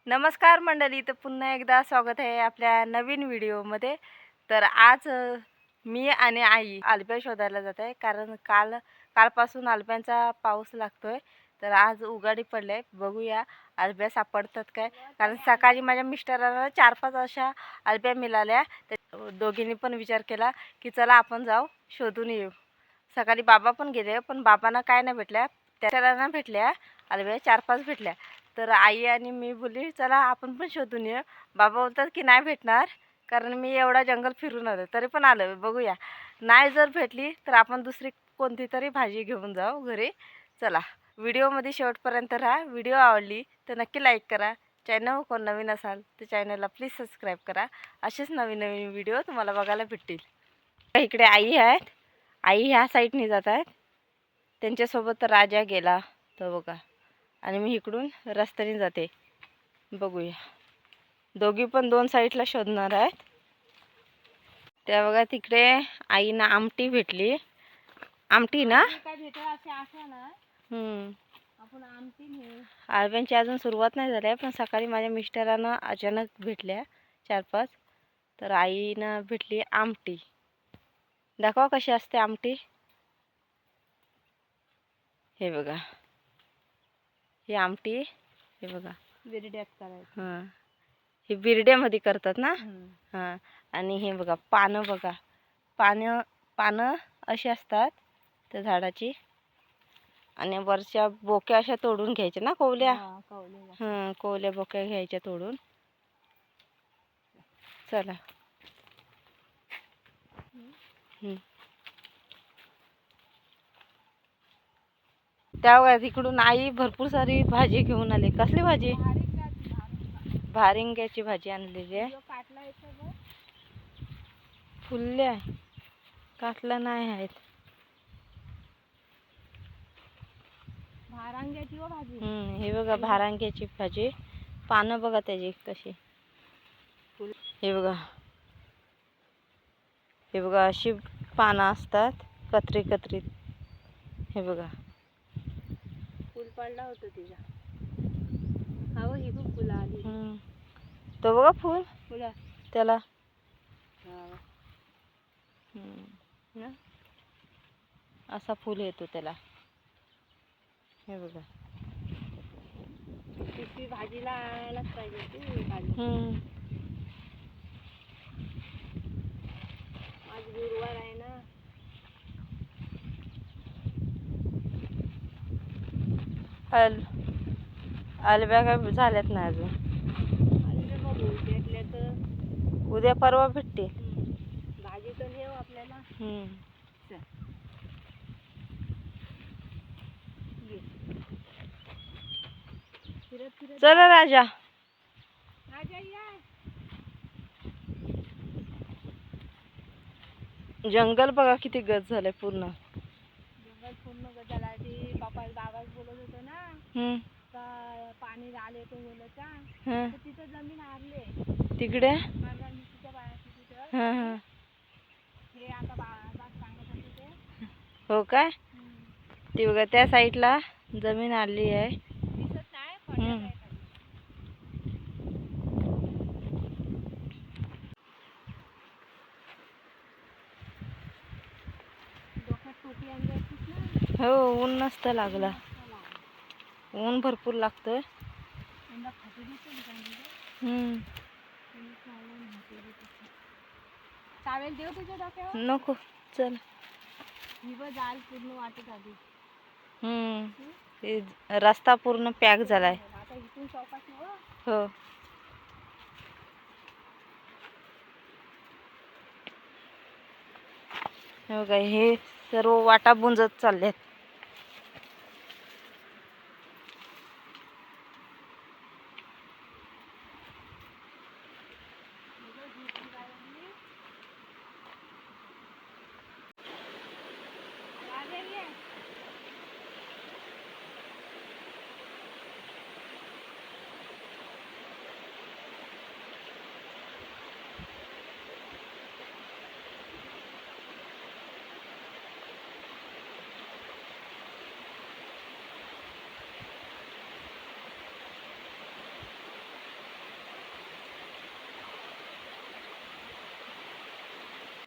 नमस्कार मंडळी, तर पुन्हा एकदा स्वागत आहे आपल्या नवीन व्हिडिओमध्ये. तर आज मी आणि आई आलब्या शोधायला जात आहे, कारण कालपासून आलब्यांचा पाऊस लागतोय. तर आज उघाडी पडले, बघूया आलब्या सापडतात काय. कारण सकाळी माझ्या मिस्टरांना 4-5 अशा आलब्या मिळाल्या. तर दोघींनी पण विचार केला की चला आपण जाऊ शोधून येऊ. सकाळी बाबा पण गेले, पण बाबांना काय नाही भेटल्या, त्याला भेटल्या आलब्या 4-5 भेटल्या. तर आई आणि मी बोलली चला आपण पण शोधून येऊ. बाबा बोलतात की नाही भेटणार, कारण मी एवढा जंगल फिरून आलो. तरी पण आलं, बघूया. नाही जर भेटली तर आपण दुसरी कोणती तरी भाजी घेऊन जाऊ घरी. चला व्हिडिओमध्ये शेवटपर्यंत राहा. व्हिडिओ आवडली तर नक्की लाईक करा. चॅनल कोण नवीन असाल तर चॅनलला प्लीज सबस्क्राईब करा. असेच नवीन नवीन व्हिडिओ तुम्हाला बघायला भेटतील. इकडे आई आहेत, आई ह्या साईडने जात आहेत. त्यांच्यासोबत राजा गेला तो बघा, आणि मी इकडून रस्त्याने जाते. बघूया, दोघी पण 2 साईडला शोधणार आहेत. त्या बघा तिकडे आईना आमटी भेटली. आमटी ना आपण आलब्यांची अजून सुरुवात नाही झाली, पण सकाळी माझ्या मिस्टरांना अचानक भेटल्या 4-5. तर आईना भेटली आमटी. दाखवा कशी असते आमटी. हे बघा, ही आमटी. हे बघा बिरड्यात करायचं. हां, हे बिरड्यामध्ये करतात ना. हां, आणि हे बघा पानं, बघा पानं अशी असतात त्या झाडाची, आणि वरच्या बोक्या अशा तोडून घ्यायच्या ना, कोवल्या. हां, कोवल्या बोक्या घ्यायच्या तोडून. चला. त्या बघा तिकडून आई भरपूर सारी भाजी घेऊन आली. कसली भाजी? भारिंग्याची भाजी आणलेली आहे. फुलल्या, काटला नाही आहेत. भारांग्याची भाजी. हे बघा भारांग्याची भाजी. पानं बघा त्याची कशी. हे बघा, हे बघा अशी पानं असतात कत्री कत्रीत. हे बघा फुल पडला होता तिला. हा ही खूप फुलं आली. तो बघा फुल त्याला. असा फुल येतो त्याला. हे बघा, ती भाजीला आणायलाच पाहिजे ती भाजी. आज गुरुवार आहे ना. आलब्या काय झाल्यात नाही अजून. भेटल्या तर उद्या परवा भेटते. भाजी तर घेऊ आपल्याला. चला राजा. जंगल बघा किती गज झालंय पूर्ण. जंगल पूर्ण गज झाला. ती बाबा बोलत होतं ना का पाणी आले तो बोलता. तिथं जमीन आरले तिकडे. हे आता बाबा सांगत होते ते. हो काय? ती बघा त्या साईडला जमीन आली आहे. दिसत नाही. हो, ऊन नसतं लागला. ऊन भरपूर लागतंय. चावेल देऊ तुझ्या डोक्यावर? नको, चल. जाल पूर्ण वाटत आधी. रस्ता पूर्ण पॅक झालाय. आता इथून चौकात हो. हे बघा, हे सर्व वाटा बुंजत चालल्यात.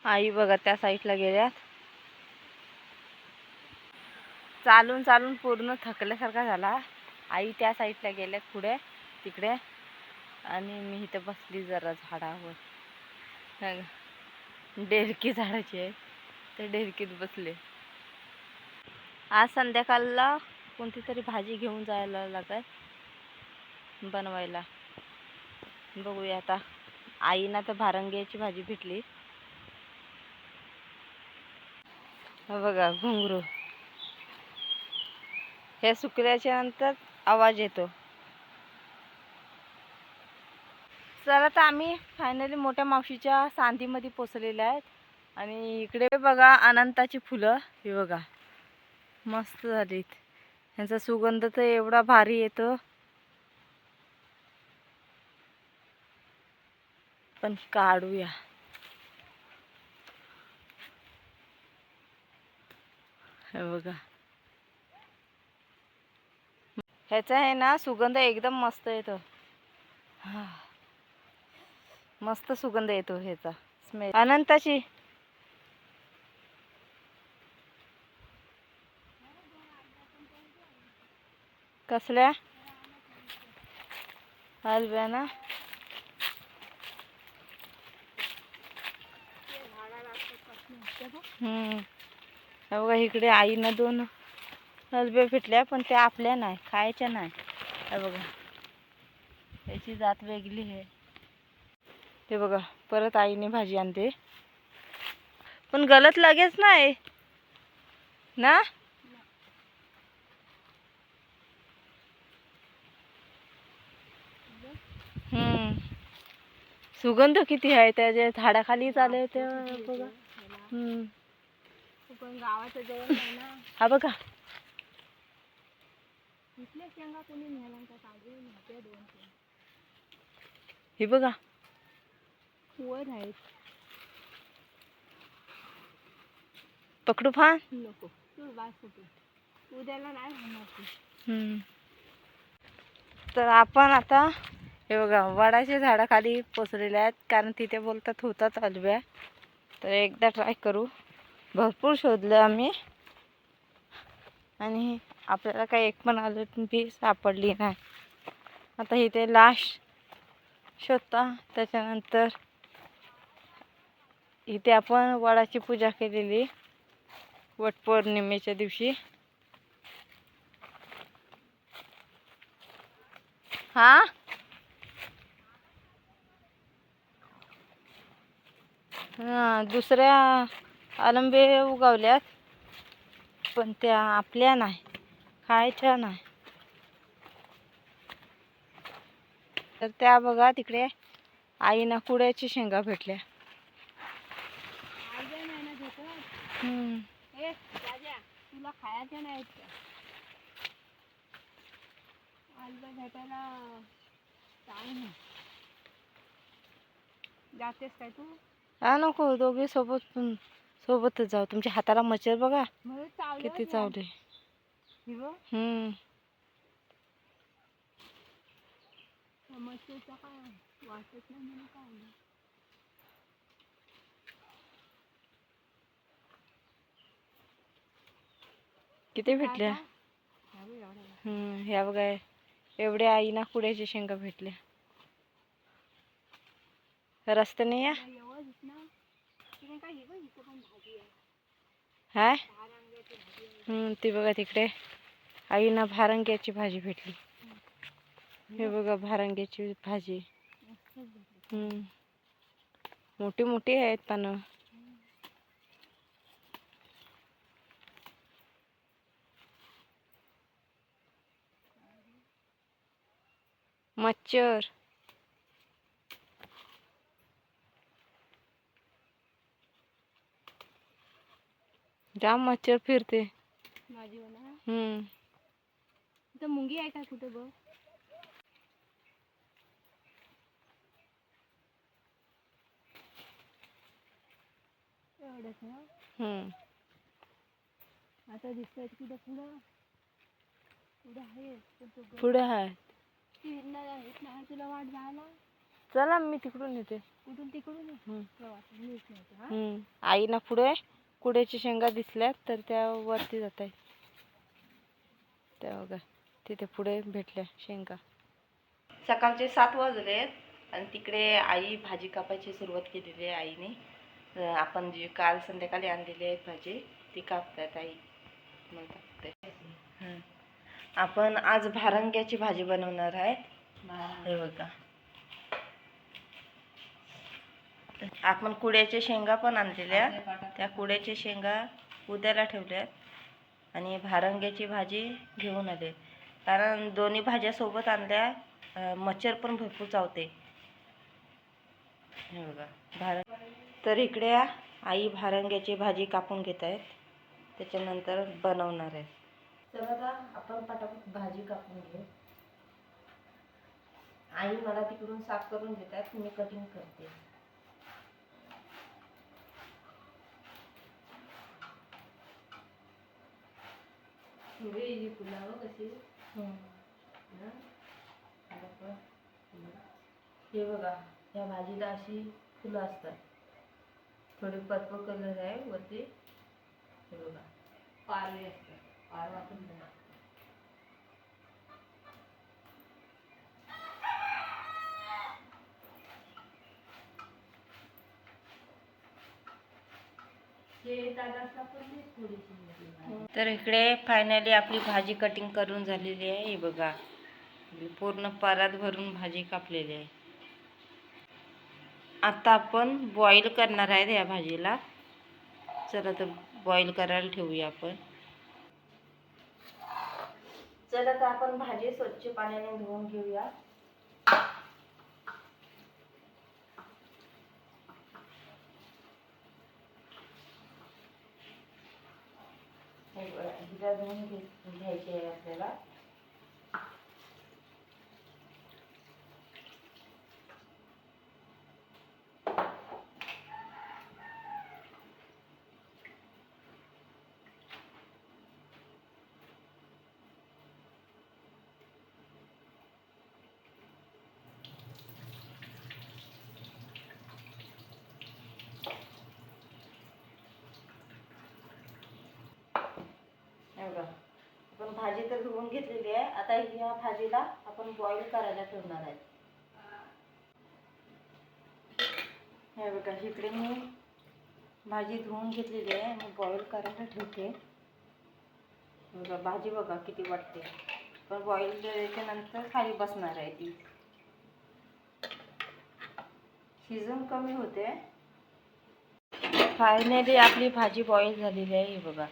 आई बघा त्या साईडला गेल्यात. चालून चालून पूर्ण थकल्यासारखा झाला. आई त्या साईडला गेल्यात पुढे तिकडे, आणि मी इथं बसली जरा झाडावर. डेरकी झाडाची आहे, त्या डेरकीत बसले. आज संध्याकाळला कोणती तरी भाजी घेऊन जायला लागेल बनवायला. बघूया आता. आईना तर भारंग्याची भाजी भेटली. बघा घुंगरू, हे सुकल्याच्या नंतर आवाज येतो. चला तर आम्ही फायनली मोठ्या मावशीच्या सांधीमध्ये पोचलेले आहेत. आणि इकडे बघा अनंताची फुलं, हे बघा मस्त झालीत. ह्यांचा सुगंध तर एवढा भारी येतो. पण काढूया. हे बघा, ह्याचा आहे ना सुगंध एकदम मस्त येतो. मस्त सुगंध येतो ह्याचा स्मेल. अनंताची कसल्या हलव्या ना. बघा इकडे आईनं 2 हलव्या भेटल्या, पण त्या आपल्या नाही, खायच्या नाही. हे बघा याची जात वेगळी आहे. ते बघा परत आईने भाजी आणते, पण गलत लगेच नाही ना. सुगंध किती आहे त्याच्या झाडाखाली चालले ते बघा. गावाचं जेवण आहे ना. हा बघा हे बघा वर आहेत. पकडू फान नको तू बास उद्याला नाही होणार. तर आपण आता हे बघा वडाच्या झाडाखाली पोचलेले आहेत, कारण तिथे बोलतात होतात हलव्या. तर एकदा ट्राय करू. भरपूर शोधलं आम्ही आणि आपल्याला काही एक पण आलं बी सापडली नाही. आता इथे लास्ट शोधता. त्याच्यानंतर इथे आपण वडाची पूजा केलेली वटपौर्णिमेच्या दिवशी. हा दुसऱ्या अलंबे उगवल्यात, पण त्या आपल्या नाही, खायच्या नाही. तर त्या बघा तिकडे आईना कुड्याची शेंगा भेटल्या. तुला खायच्या नाहीत का? भेटायला जातेस काय तू? हा नको, दोघे सोबतच जाऊ. तुमच्या हाताला मच्छर बघा किती चावले. मच्छरचा काय वाटत नाही म्हणून काय. किती भेटल्या? ह्या बघा एवढ्या आईना कुड्याच्या शेंगा भेटल्या. रस्त्याने या हाय. ती बघा तिकडे आईना भारंग्याची भाजी भेटली. हे बघा भारंग्याची भाजी. मोठी मोठी आहेत पानं. मच्छर जाम मच्छर फिरते. तर मुंगी आहे का कुठे बघ. एवढंच ना. आता दिसतंय कुठं पुढं पुढं आहे. पुढे आहे तुला वाट जायला. चला मी तिकडून येते. आई ना पुढे कुड्याच्या शेंगा दिसल्यात तर त्या वरती जात आहे. त्या बघा तिथे पुढे भेटल्या शेंगा. सकाळचे 7 वाजलेत आणि तिकडे आई भाजी कापायची सुरुवात केलेली आहे आईने. आपण जी काल संध्याकाळी आणलेली आहे भाजी ती कापतात आई. मग कापते. आपण आज भारंग्याची भाजी बनवणार आहे. हे बघा आपण कुड्याच्या शेंगा पण आणलेल्या, त्या कुड्याच्या शेंगा उद्याला ठेवल्यात आणि भारंग्याची भाजी घेऊन आले. कारण दोन्ही भाज्या सोबत आणल्या मच्छर पण भरपूर चावते. हे बघा तर इकडे आई भारंग्याची भाजी कापून घेत आहेत, त्याच्यानंतर बनवणार आहे. चला आता आपण पटापट भाजी कापून घेऊ. आई मला तिकडून साफ करून देतात, मी कटिंग करते. हे बघा या भाजीला अशी फुलं असतात, थोडी पर्पल कलर आहे वरती. हे बघा पारवे असतात, पारवा पण बघा. तर इकडे फायनली आपली भाजी कटिंग करून झालेली आहे. हे बघा पूर्ण परात भरून भाजी कापलेली आहे. आता आपण बॉईल करणार आहे या भाजीला. चला तर बॉईल करायला ठेवूया आपण. चला तर आपण भाजी स्वच्छ पाण्याने धुवून घेऊया. हिला धुवून घ्यायची आहे आपल्याला. आपण भाजी तर धुवून घेतलेली आहे. आता या भाजीला आपण बॉईल करायला ठेवणार आहे. हे बघा इकडे मी भाजी धुवून घेतलेली आहे, मी बॉईल करायला ठेवते. बघा भाजी बघा किती वाटते, पण बॉईल केल्यानंतर खाली बसणार आहे ती, शिजून कमी होते. फायनली आपली भाजी बॉईल झालेली आहे. हे बघा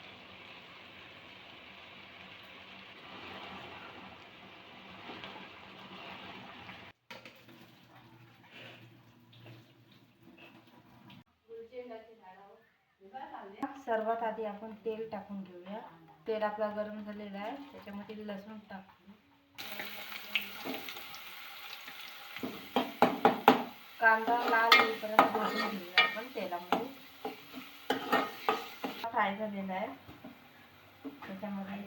सर्वात आधी आपण तेल टाकून घेऊया. तेल आपला गरम झालेला आहे, त्याच्यामध्ये लसूण टाकू. कांदा लाल होईपर्यंत भाजून घेऊया आपण तेलामध्ये. फ्राय झालेला आहे, त्याच्यामध्ये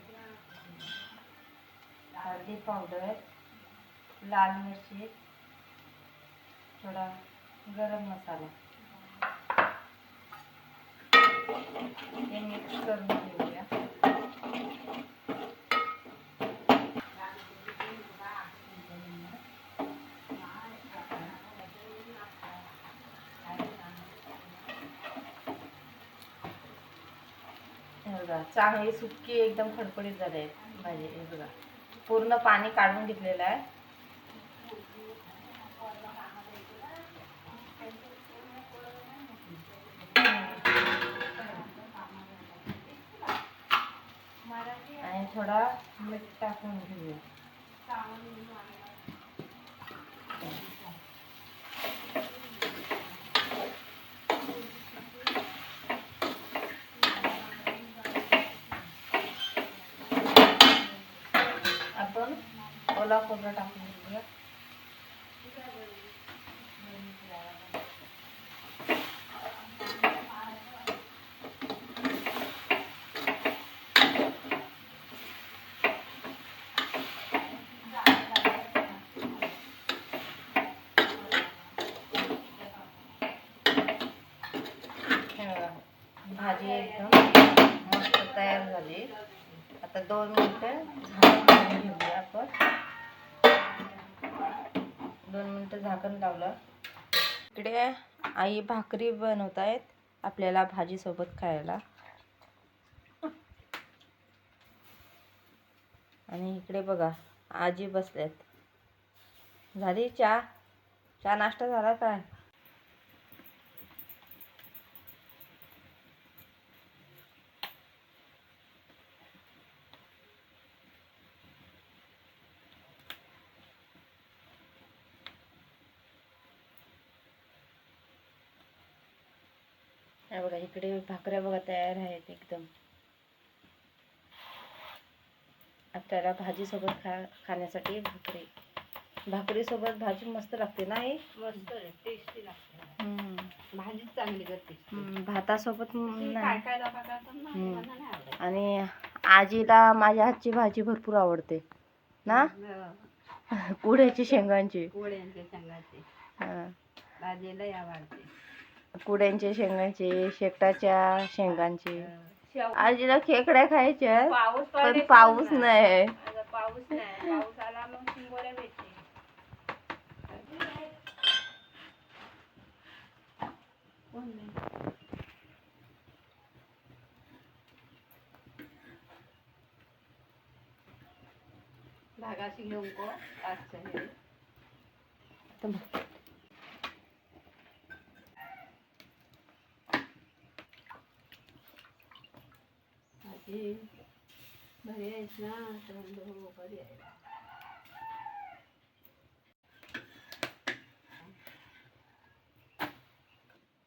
हळदी पावडर, लाल मिरची, थोडा गरम मसाला हे मिक्स करून घेऊया. चांगली सुकी एकदम खडखडीत झाली आहे भाजी. हे बघा पूर्ण पाणी काढून घेतलेलं आहे. आणि थोडा मीठ टाकून घेऊया. आपण ओला खोबरा टाकून घेऊया. भाजी एकदम मस्त तयार झाली. आता 2 मिनिटं झाकण घेऊया आपण. 2 मिनिटं झाकण लावलं. इकडे आई भाकरी बनवत आहेत आपल्याला भाजी सोबत खायला. आणि इकडे बघा आजी बसल्यात. झाली चहा नाश्ता झाला काय? हे बघा इकडे भाकऱ्या बघा तयार आहेत एकदम. आपल्याला भाजी सोबत खाण्यासाठी भाकरी सोबत भाजी मस्त लागते ना आई? मस्त टेस्टी लागते. भाजी चांगली करते. भातासोबत काय काय लोक करतात ना, मला नाही आवडत. आणि आजीला माझ्या हातची भाजी भरपूर आवडते ना. कुड्याची शेंगांची कोळ्यांच्या शेंगाची भाजी लय आवडते. कुड्यांच्या शेंगांची, शेकटाच्या शेंगांची. आजीला खेकड्या खायच्या पण पाऊस नाही. पाऊस आला मग शिंगोऱ्या भेटते. भागाशी घेऊन को आजचं हे भाजी बरी आहेस ना? तर म्हणलं हो बरी आहे.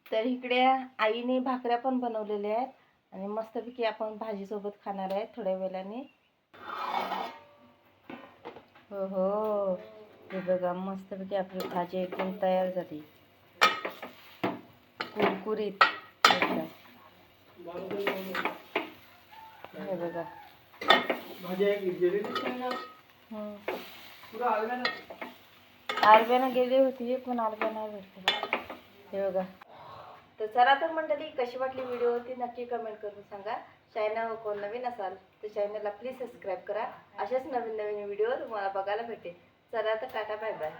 तर इकडे आईने भाकऱ्या पण बनवलेल्या आहेत आणि मस्तपैकी आपण भाजी सोबत खाणार आहे थोड्या वेळाने. हो हो, हे बघा मस्तपैकी आपली भाजी एकदम तयार झाली, कुरकुरीत. हे बघा आरब्यानं गेली होती पण आरब्या नाही भेटते. हे बघा. तर चला तर मंडळी, कशी वाटली व्हिडिओ ती नक्की कमेंट करून सांगा. चॅनल कोण नवीन असाल तर चॅनलला प्लीज सबस्क्राईब करा. अशाच नवीन नवीन व्हिडिओ तुम्हाला बघायला भेटेल. चला तर टाटा बाय बाय.